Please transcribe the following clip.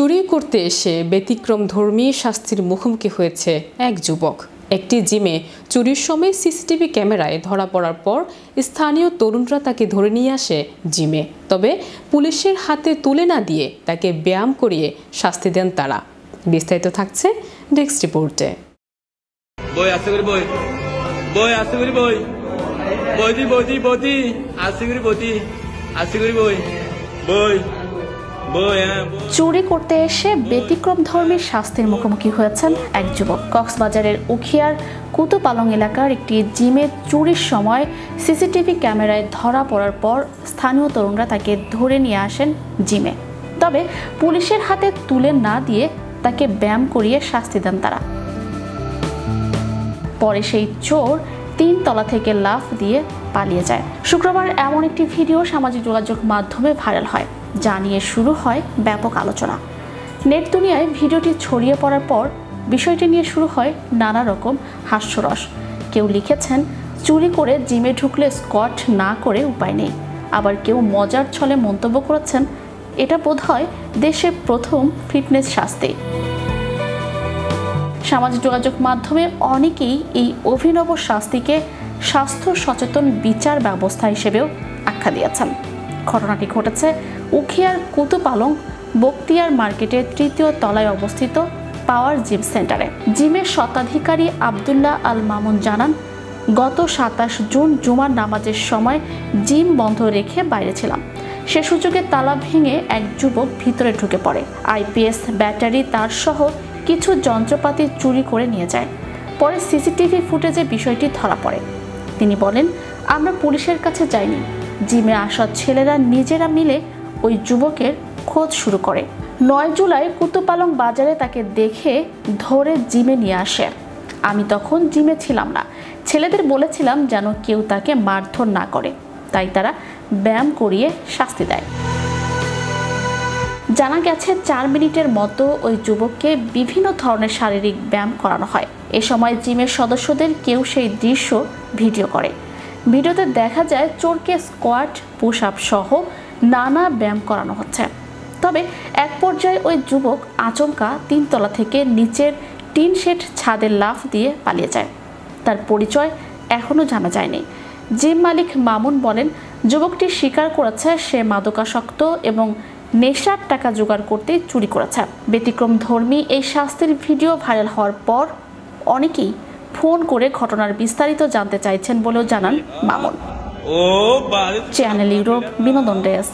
চুরি করতে এসে ব্যতিক্রমধর্মী শাস্তির মুখোমুখি হয়েছে এক যুবক। একটি জিমে চুরির সময় সিসিটিভি ক্যামেরায় ধরা পড়ার পর স্থানীয় তরুণরা তাকে ধরে নিয়ে আসে জিমে। তবে পুলিশের হাতে তুলে না দিয়ে তাকে ব্যায়াম করিয়ে শাস্তি দেন তারা। বিস্তারিত থাকছে ডেস্ক রিপোর্টে। চুরি করতে এসে ব্যতিক্রমধর্মী শাস্তির মুখোমুখি হয়েছেন এক যুবক। কক্সবাজারের উখিয়ার কুতুপালং এলাকার একটি জিমে চুরির সময় সিসিটিভি ক্যামেরায় ধরা পড়ার পর স্থানীয় তরুণরা তাকে ধরে নিয়ে আসেন জিমে। তবে পুলিশের হাতে তুলে না দিয়ে তাকে ব্যায়াম করিয়ে শাস্তি দেন তারা। পরে সেই চোর 3 তলা থেকে লাফ দিয়ে পালিয়ে যায়। শুক্রবার এমন একটি ভিডিও সামাজিক যোগাযোগ মাধ্যমে ভাইরাল হয়, যা নিয়ে শুরু হয় ব্যাপক আলোচনা। নেট দুনিয়ায় ভিডিওটি ছড়িয়ে পড়ার পর বিষয়টি নিয়ে শুরু হয় নানা রকম হাস্যরস। কেউ লিখেছেন, চুরি করে জিমে ঢুকলে স্কোয়াট না করে উপায় নেই। আবার কেউ মজার ছলে মন্তব্য করেছেন, এটা বোধহয় দেশের প্রথম ফিটনেস শাস্তি। সামাজিক যোগাযোগ মাধ্যমে অনেকেই এই অভিনব শাস্তিকে স্বাস্থ্য সচেতন বিচার ব্যবস্থা হিসেবেও আখ্যা দিয়েছেন। ঘটনাটি ঘটেছে উখিয়ার কুতুপালং বক্তিয়ার মার্কেটের 3য় তলায় অবস্থিত পাওয়ার জিম সেন্টারে। জিমের স্বত্বাধিকারী আবদুল্লাহ আল মামুন জানান, গত 27 জুন জুমার নামাজের সময় জিম বন্ধ রেখে বাইরে ছিলাম। সে সুযোগে তালা ভেঙে এক যুবক ভিতরে ঢুকে পড়ে। আইপিএস ব্যাটারি তার সহ কিছু যন্ত্রপাতি চুরি করে নিয়ে যায়। পরে সিসিটিভি ফুটেজে বিষয়টি ধরা পড়ে। তিনি বলেন, আমরা পুলিশের কাছে যাইনি, জিমে আসা ছেলেরা নিজেরা মিলে ওই যুবকের খোঁজ শুরু করে। 9 জুলাই কুতুপালং বাজারে তাকে দেখে ধরে জিমে নিয়ে আসে। আমি তখন জিমে ছিলাম না। ছেলেদের বলেছিলাম যেন কেউ তাকে মারধর না করে, তাই তারা ব্যায়াম করিয়ে শাস্তি দেয়। জানা গেছে 4 মিনিটের মতো ওই যুবককে বিভিন্ন ধরনের শারীরিক ব্যায়াম করানো হয়। এ সময় জিমের সদস্যদের কেউ সেই দৃশ্য ভিডিও করে। ভিডিওতে দেখা যায় চোরকে স্কোয়াট, পুশ আপ সহ নানা ব্যায়াম করানো হচ্ছে। তবে এক পর্যায়ে ওই যুবক আচমকা 3 তলা থেকে নিচের টিন শেড ছাদে লাফ দিয়ে পালিয়ে যায়। তার পরিচয় এখনও জানা যায়নি। জিম মালিক মামুন বলেন, যুবকটি স্বীকার করেছে সে মাদকাসক্ত এবং নেশার টাকা জোগাড় করতে চুরি করেছে। ব্যতিক্রমধর্মী এই শাস্তির ভিডিও ভাইরাল হওয়ার পর অনেকেই ফোন করে ঘটনার বিস্তারিত জানতে চাইছেন বলেও জানান মামুন। চ্যানেল ইউরোপ বিনোদন ডেস্ক।